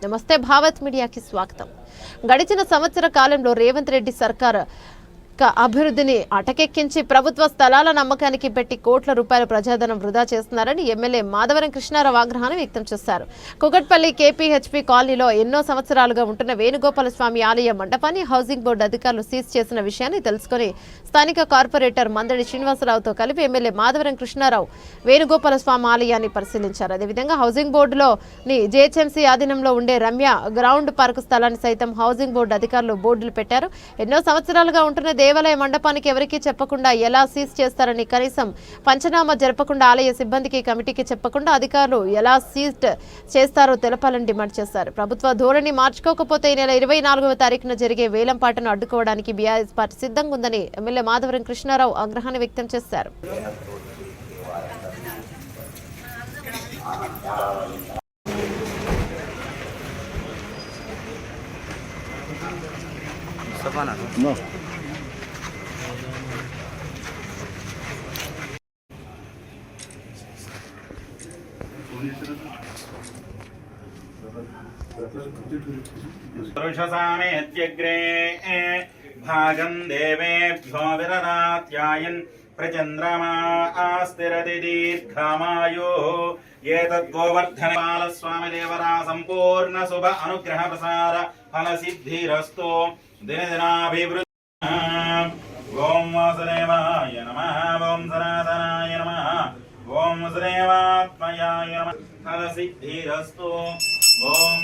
నమస్తే భారత్ మీడియాకి స్వాగతం. గడిచిన సంవత్సర కాలంలో రేవంత్ రెడ్డి సర్కార్ అభివృద్ధిని అటకెక్కించి ప్రభుత్వ స్థలాల నమ్మకానికి పెట్టి కోట్ల రూపాయల ప్రజాధనం వృధా చేస్తున్నారని ఎమ్మెల్యే మాధవరం కృష్ణారావు ఆగ్రహాన్ని వ్యక్తం చేశారు. కుకట్పల్లి కేపీహెచ్పీ కాలనీలో ఎన్నో సంవత్సరాలుగా ఉంటున్న వేణుగోపాల స్వామి ఆలయ మండపాన్ని హౌసింగ్ బోర్డు అధికారులు సీజ్ చేసిన విషయాన్ని తెలుసుకుని స్థానిక కార్పొరేటర్ మందడి శ్రీనివాసరావుతో కలిపి ఎమ్మెల్యే మాధవరం కృష్ణారావు వేణుగోపాల స్వామి ఆలయాన్ని పరిశీలించారు. అదేవిధంగా హౌసింగ్ బోర్డులోని జేహెచ్ఎంసీ ఆధీనంలో ఉండే రమ్య గ్రౌండ్ పార్క్ స్థలాన్ని సైతం హౌసింగ్ బోర్డు అధికారులు బోర్డులు పెట్టారు. ఎన్నో సంవత్సరాలుగా ఉంటున్న దేవాలయ మండపానికి ఎవరికీ చెప్పకుండా ఎలా సీజ్ చేస్తారని, కనీసం పంచనామా జరపకుండా ఆలయ సిబ్బందికి కమిటీకి చెప్పకుండా అధికారులు ఎలా సీజ్ చేస్తారో తెలపాలని డిమాండ్ చేశారు. ప్రభుత్వ ధోరణి మార్చుకోకపోతే ఈ నెల 24వ తారీఖున జరిగే వేలంపాటను అడ్డుకోవడానికి బీఆర్ఎస్ పార్టీ సిద్ధంగా ఉందని ఎమ్మెల్యే మాధవరం కృష్ణారావు ఆగ్రహాన్ని వ్యక్తం చేశారు. पुरुषसामेत्यग्रे भागं देवेभ्यो विररात्यायन् प्रचन्द्रमा आस्तिरति दीर्घमायुः एतद्गोवर्धनपालस्वामिदेवरा सम्पूर्ण शुभ अनुग्रह प्रसार फलसिद्धिरस्तु दिनदिनाभिवृद्धि। ओं वासुदेवाय नमः, ओं सनातनाय नमः, ओं वसुदेवात्मयाय नमः, फलसिद्धिरस्तु। ओं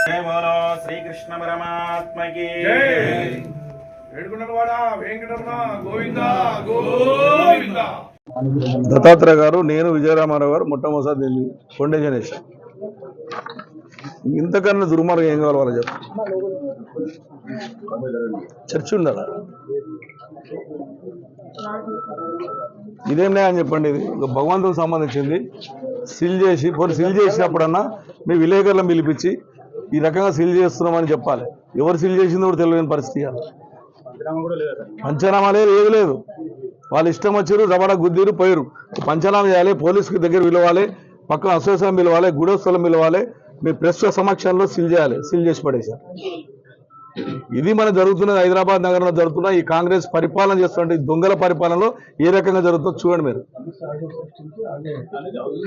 जय बोलो श्री कृष्ण परमात्मा की जय। దత్తాత్రేయ గారు, నేను విజయరామారావు గారు మొట్టమొదటి దీన్ని ఫౌండేషన్ వేసాం. ఇంతకన్నా దుర్మార్గం ఏం కావాలి వాళ్ళు చెప్పు. చర్చ్ ఉండాలి, ఇదేం అని చెప్పండి. ఇది భగవంతుడికి సంబంధించింది. సీల్ చేసినప్పుడన్నా మీ విలేకరులను పిలిపించి ఈ రకంగా సీల్ చేస్తున్నామని చెప్పాలి. ఎవరు సీల్ చేసిందో కూడా తెలియని పరిస్థితి. పంచనామా లేదు, ఏది లేదు. వాళ్ళు ఇష్టం వచ్చారు, జబరా గుద్దీరు పోయారు. పంచనామా చేయాలి, పోలీసుకి దగ్గర పిలవాలి, పక్కన అసోసియేషన్ పిలవాలి, గుడస్థలం పిలవాలి, మీ ప్రెస్ సమక్షంలో సీల్ చేయాలి. సీల్ చేసి పడేశారు. ఇది మన జరుగుతున్నది. హైదరాబాద్ నగరంలో జరుగుతున్న ఈ కాంగ్రెస్ పరిపాలన చేస్తున్న దొంగల పరిపాలనలో ఏ రకంగా జరుగుతుందో చూడండి మీరు.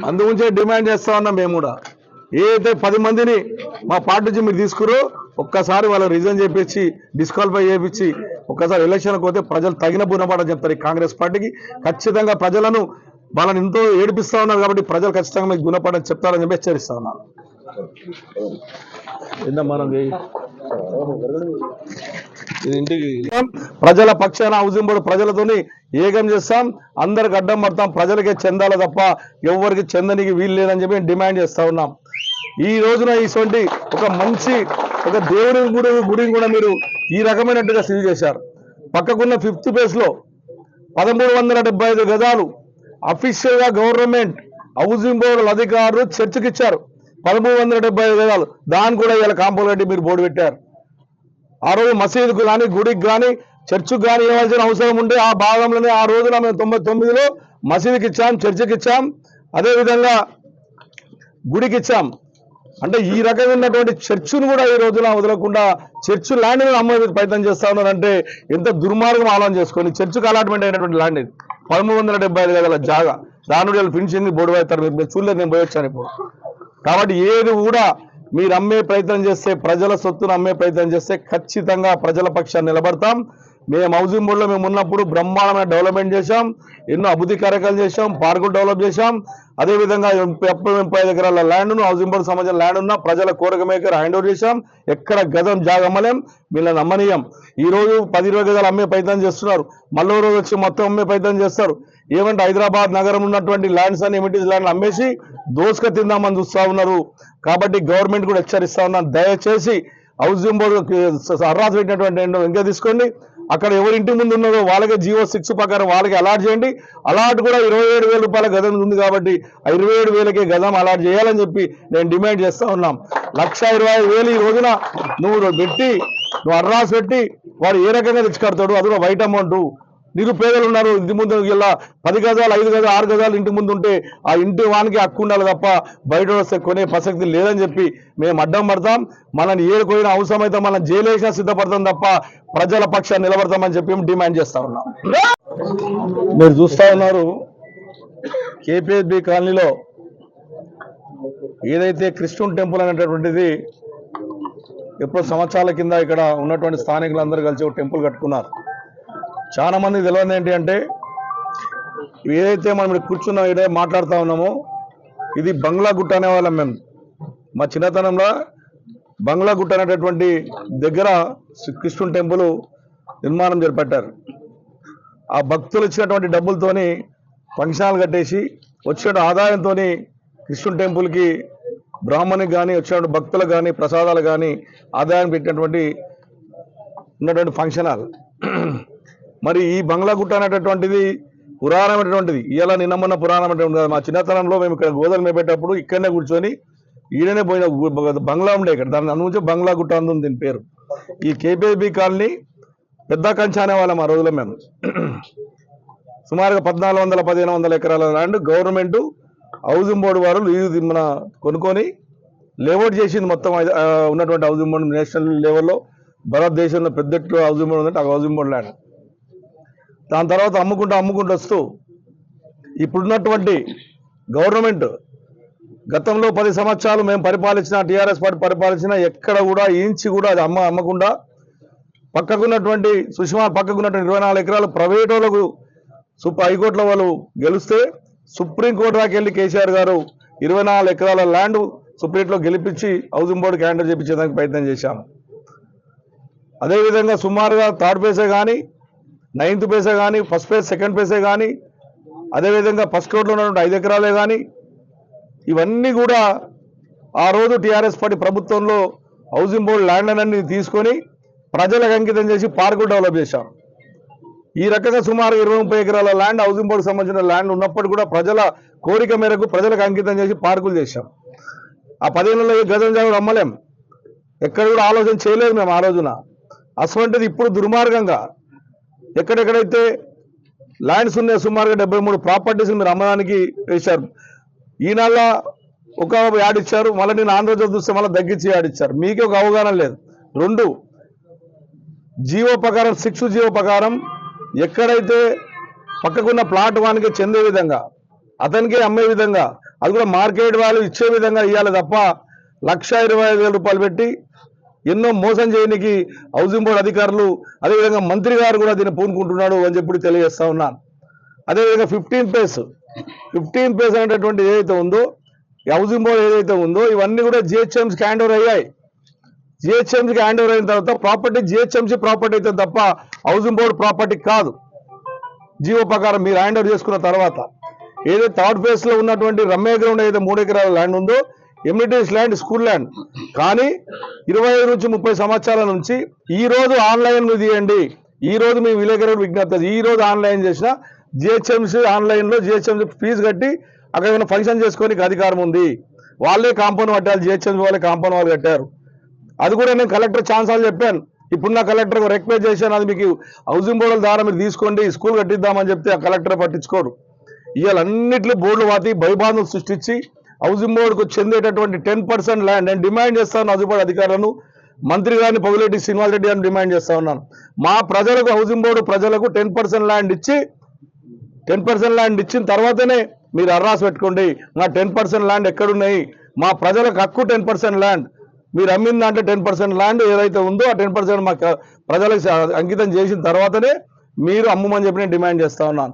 అందుగురించే డిమాండ్ చేస్తా ఉన్నాం మేము కూడా. ఏదైతే 10 మందిని మా పార్టీ నుంచి మీరు తీసుకురో ఒక్కసారి వాళ్ళకి రిజైన్ చేపించి డిస్క్వాలిఫై చేయించి ఒక్కసారి ఎలక్షన్కి పోతే ప్రజలు తగిన గుణపాఠం చెప్తారు. ఈ కాంగ్రెస్ పార్టీకి ఖచ్చితంగా ప్రజలను వాళ్ళని ఎంతో ఏడిపిస్తా ఉన్నారు కాబట్టి ప్రజలు ఖచ్చితంగా మీకు గుణపాఠం చెప్తారని చెప్పి హెచ్చరిస్తా ఉన్నారు. ఇంటికి ప్రజల పక్షాన హౌసింగ్ బోర్డు ప్రజలతోని ఏకం చేస్తాం, అందరికి అడ్డం పడతాం, ప్రజలకే చెందాలి తప్ప ఎవరికి చెందనికి వీలు లేదని చెప్పి డిమాండ్ చేస్తా ఉన్నాం. ఈ రోజున ఇటువంటి ఒక దేవుడి గుడిని కూడా మీరు ఈ రకమైనట్టుగా సీల్ చేశారు. పక్కకున్న 5th ఫేజ్ లో 1375 గజాలు అఫీషియల్ గా గవర్నమెంట్ హౌసింగ్ బోర్డు అధికారులు చర్చకి ఇచ్చారు. 1375 గజాలు, దాన్ని కూడా ఇలా కాంపౌండ్ కట్టి మీరు బోర్డు పెట్టారు. ఆ రోజు మసీదుకు కానీ గుడికి కానీ చర్చికి కానీ ఇవ్వాల్సిన అవసరం ఉంటే ఆ భాగంలోనే ఆ రోజున మేము 99లో మసీదుకి ఇచ్చాం, చర్చికి ఇచ్చాం, అదేవిధంగా గుడికి ఇచ్చాం. అంటే ఈ రకంగా ఉన్నటువంటి చర్చిను కూడా ఈ రోజున వదలకుండా చర్చ్ ల్యాండ్ని అమ్మే ప్రయత్నం చేస్తా ఉన్నారంటే ఎంత దుర్మార్గం ఆలోచన చేసుకొని. చర్చికి అలాట్మెంట్ అయినటువంటి ల్యాండ్ ఇది 1375 గజాల జాగా. దాని వాళ్ళు ఫినిషింగ్ బోర్డు అవుతారు. మీరు చూడలేదు, నేను పోయొచ్చాను ఇప్పుడు. కాబట్టి ఏది కూడా మీరు అమ్మే ప్రయత్నం చేస్తే, ప్రజల సొత్తును అమ్మే ప్రయత్నం చేస్తే ఖచ్చితంగా ప్రజల పక్షాన్ని నిలబడతాం. మేము హౌసింగ్ బోర్డులో మేము ఉన్నప్పుడు బ్రహ్మాండమైన డెవలప్మెంట్ చేశాం, ఎన్నో అభివృద్ధి కార్యక్రమాలు చేశాం, పార్కులు డెవలప్ చేశాం. అదేవిధంగా 35 ఎకరాల ల్యాండ్ను హౌసింగ్ బోర్డు సంబంధించిన ల్యాండ్ ఉన్న ప్రజల కోరిక మేకర్ హ్యాండ్ ఓవర్ చేశాం. ఎక్కడ గజం జాగమ్మలేం, వీళ్ళని అమ్మనీయం. ఈ రోజు 10-20 గజాలు అమ్మే ప్రయత్నం చేస్తున్నారు, మళ్ళీ రోజు వచ్చి మొత్తం అమ్మే ప్రయత్నం చేస్తారు. ఏమంటే హైదరాబాద్ నగరం ఉన్నటువంటి ల్యాండ్స్ అని ఎమిటీస్ ల్యాండ్లు అమ్మేసి దోసుక తిందామని చూస్తూ ఉన్నారు. కాబట్టి గవర్నమెంట్ కూడా హెచ్చరిస్తా ఉన్నాను, దయచేసి హౌసింగ్ బోర్డు అర్రాస్ పెట్టినటువంటి ఇంకా తీసుకోండి. అక్కడ ఎవరి ఇంటి ముందు ఉన్నదో వాళ్ళకే జీవో 6 ప్రకారం వాళ్ళకి అలాట్ చేయండి. అలాట్ కూడా 27,000 రూపాయల గజం ఉంది కాబట్టి 27,000కే గజం అలాట్ చేయాలని చెప్పి నేను డిమాండ్ చేస్తా ఉన్నాం. 1,25,000 ఈ రోజున నువ్వు పెట్టి నువ్వు అర్రాసి పెట్టి వాడు ఏ రకంగా తెచ్చి కడతాడు, అది కూడా వైట్ అమౌంట్. నిరుపేదలు ఉన్నారు, ఇంటి ముందు ఇలా 10 గజాలు 5 గజాలు 6 గజాలు ఇంటి ముందు ఉంటే ఆ ఇంటి వానికి హక్కు ఉండాలి తప్ప బయట వస్తే కొనే ప్రసక్తి లేదని చెప్పి మేము అడ్డం పడతాం. మనల్ని ఏడుకోయిన అవసరమైతే మనం జైలేసినా సిద్ధపడతాం తప్ప ప్రజల పక్షాన్ని నిలబడతామని చెప్పి మేము డిమాండ్ చేస్తా ఉన్నాం. మీరు చూస్తా ఉన్నారు కేపీహెచ్బి కాలనీలో ఏదైతే క్రిస్టియన్ టెంపుల్ అనేటటువంటిది ఎప్పుడో సంవత్సరాల కింద ఇక్కడ ఉన్నటువంటి స్థానికులందరూ కలిసి ఒక టెంపుల్ కట్టుకున్నారు. చాలా మంది తెలియదు ఏంటి అంటే ఏదైతే మనం ఇక్కడ కూర్చున్నాం ఇదే మాట్లాడుతూ ఉన్నామో ఇది బంగ్లా గుట్ట అనేవాళ్ళం మేము. మా చిన్నతనంలో బంగ్లా గుట్ట అనేటటువంటి దగ్గర క్రిస్టియన్ టెంపుల్ నిర్మాణం చేపట్టారు. ఆ భక్తులు ఇచ్చినటువంటి డబ్బులతోని ఫంక్షన్లు కట్టేసి వచ్చిన ఆదాయంతో క్రిస్టియన్ టెంపుల్కి బ్రాహ్మణికి కానీ వచ్చినటువంటి భక్తులకు కానీ ప్రసాదాలు కానీ ఆదాయం పెట్టినటువంటి ఉన్నటువంటి ఫంక్షన్ హాల్. మరి ఈ బంగ్లా గుట్ట అనేటటువంటిది పురాణమైనటువంటిది, ఇలా నిన్నమన్న పురాణమైనటువంటి కాదు. మా చిన్నతనంలో మేము ఇక్కడ గోదలు మేపేటప్పుడు ఇక్కడనే కూర్చొని ఈడనే పోయిన బంగ్లా ఉండే ఇక్కడ, దాని అనుంచి బంగ్లా గుట్ట అందుంది దీని పేరు. ఈ కేపీహెచ్బి కాలనీ పెద్ద కంచ అనేవాళ్ళం ఆ రోజులో మేము. సుమారుగా 1400-1500 ఎకరాల ల్యాండ్ గవర్నమెంట్ హౌసింగ్ బోర్డు వారు మన కొనుక్కొని లేఅవుట్ చేసింది. మొత్తం ఉన్నటువంటి హౌసింగ్ బోర్డు నేషనల్ లెవెల్లో భారతదేశంలో పెద్ద హౌసింగ్ బోర్డు ఉందంటే ఆ హౌసింగ్ బోర్డు ల్యాండ్. దాని తర్వాత అమ్ముకుంటూ వస్తూ ఇప్పుడున్నటువంటి గవర్నమెంట్ గతంలో 10 సంవత్సరాలు మేము పరిపాలించిన టీఆర్ఎస్ పార్టీ పరిపాలించిన ఎక్కడ కూడా ఇంచి కూడా అది అమ్మకుండా పక్కకున్నటువంటి సుష్మా పక్కకున్నటువంటి 24 ఎకరాలు ప్రైవేట్ వాళ్ళకు హైకోర్టులో వాళ్ళు గెలిస్తే సుప్రీంకోర్టు దాకా వెళ్ళి కేసీఆర్ గారు 24 ఎకరాల ల్యాండ్ సుప్రీంలో గెలిపించి హౌసింగ్ బోర్డుకి హ్యాండర్ చేయించేదానికి ప్రయత్నం చేశాము. అదేవిధంగా సుమారుగా 3rd ఫేజే కానీ 9th ఫేజే కానీ ఫస్ట్ ఫేజ్ 2nd ఫేజే కానీ అదేవిధంగా ఫస్ట్ రోడ్లో ఉన్నటువంటి 5 ఎకరాలే కానీ ఇవన్నీ కూడా ఆ రోజు టీఆర్ఎస్ పార్టీ ప్రభుత్వంలో హౌసింగ్ బోర్డు ల్యాండ్ అన్ని తీసుకొని ప్రజలకు అంకితం చేసి పార్కు డెవలప్ చేశాం. ఈ రకంగా సుమారు 20-30 ఎకరాల ల్యాండ్ హౌసింగ్ బోర్డుకు సంబంధించిన ల్యాండ్ ఉన్నప్పుడు కూడా ప్రజల కోరిక మేరకు ప్రజలకు అంకితం చేసి పార్కులు చేశాం. ఆ 10 ఏళ్ళలో గజం జాగుడు అమ్మలేం, ఎక్కడ కూడా ఆలోచన చేయలేదు మేము ఆ రోజున. అటువంటిది ఇప్పుడు దుర్మార్గంగా ఎక్కడెక్కడైతే ల్యాండ్స్ ఉన్నాయి సుమారుగా 73 ప్రాపర్టీస్ మీరు అమ్మడానికి వేశారు. ఈనాళ్ళ ఒక యాడ్ ఇచ్చారు, మళ్ళీ నేను ఆంధ్రజ్యోతి చూస్తే మళ్ళీ తగ్గించి యాడ్ ఇచ్చారు. మీకే ఒక అవగాహన లేదు. 2 జీవో ప్రకారం 6 జీవో ప్రకారం ఎక్కడైతే పక్కకున్న ప్లాట్ వానికి చెందే విధంగా అతనికే అమ్మే విధంగా అది కూడా మార్కెట్ వాల్యూ ఇచ్చే విధంగా ఇవ్వాలి తప్ప 1,25,000 రూపాయలు పెట్టి ఎన్నో మోసం చేయడానికి హౌసింగ్ బోర్డు అధికారులు అదేవిధంగా మంత్రి గారు కూడా దీన్ని పూనుకుంటున్నాడు అని చెప్పి తెలియజేస్తా ఉన్నాను. అదేవిధంగా 15 పేస్ అనేటటువంటి ఏదైతే ఉందో హౌసింగ్ బోర్డు ఏదైతే ఉందో ఇవన్నీ కూడా జిహెచ్ఎంసీకి హ్యాండ్ ఓవర్ అయ్యాయి. జిహెచ్ఎంసీకి హ్యాండ్ ఓవర్ అయిన తర్వాత ప్రాపర్టీ జిహెచ్ఎంసీ ప్రాపర్టీ అయితే తప్ప హౌసింగ్ బోర్డు ప్రాపర్టీ కాదు. జీవో ప్రకారం మీరు హ్యాండ్ ఓవర్ చేసుకున్న తర్వాత ఏదైతే 3rd ఫేజ్ లో ఉన్నటువంటి రమ్మే గ్రౌండ్ ఏదైతే 3 ఎకరాల ల్యాండ్ ఉందో ఎమ్యూనిటీస్ ల్యాండ్ స్కూల్ ల్యాండ్ కానీ 25 నుంచి 30 సంవత్సరాల నుంచి ఈ రోజు ఆన్లైన్ మీద తీయండి. ఈ రోజు మీ విలేకరుడు విజ్ఞప్తి, ఈ రోజు ఆన్లైన్ చేసిన జిహెచ్ఎంసీ ఆన్లైన్ లో జిహెచ్ఎంసీ ఫీజు కట్టి అక్కడ ఏమైనా ఫంక్షన్ చేసుకోనికి అధికారం ఉంది. వాళ్ళే కాంపౌండ్ కట్టాలి, జిహెచ్ఎంసీ వాళ్ళే కాంపౌండ్ వాళ్ళు కట్టారు. అది కూడా నేను కలెక్టర్ ఛాన్సాలు చెప్పాను. ఇప్పుడున్న కలెక్టర్ రిక్వెస్ట్ చేశాను, అది మీకు హౌసింగ్ బోర్డుల ద్వారా మీరు తీసుకోండి స్కూల్ కట్టిద్దామని చెప్తే ఆ కలెక్టర్ పట్టించుకోడు. ఇవాళ అన్నింటిలో బోర్డులు వాతి భయబాధలు సృష్టించి హౌసింగ్ బోర్డుకు చెందేటటువంటి 10% ల్యాండ్ నేను డిమాండ్ చేస్తాను. హౌసింగ్ బోర్డు అధికారులను మంత్రి గారిని పొగులేటి శ్రీనివాస్ రెడ్డి గారిని డిమాండ్ చేస్తా ఉన్నాను. మా ప్రజలకు హౌసింగ్ బోర్డు ప్రజలకు 10% ల్యాండ్ ఇచ్చి 10% ల్యాండ్ ఇచ్చిన తర్వాతనే మీరు అర్రాసి పెట్టుకోండి. నా 10% ల్యాండ్ ఎక్కడున్నాయి, మా ప్రజలకు హక్కు 10% ల్యాండ్ మీరు అమ్మిన దాంట్లో 10% ల్యాండ్ ఏదైతే ఉందో ఆ 10% మా ప్రజలకు అంకితం చేసిన తర్వాతనే మీరు అమ్మమని చెప్పి నేను డిమాండ్ చేస్తా ఉన్నాను.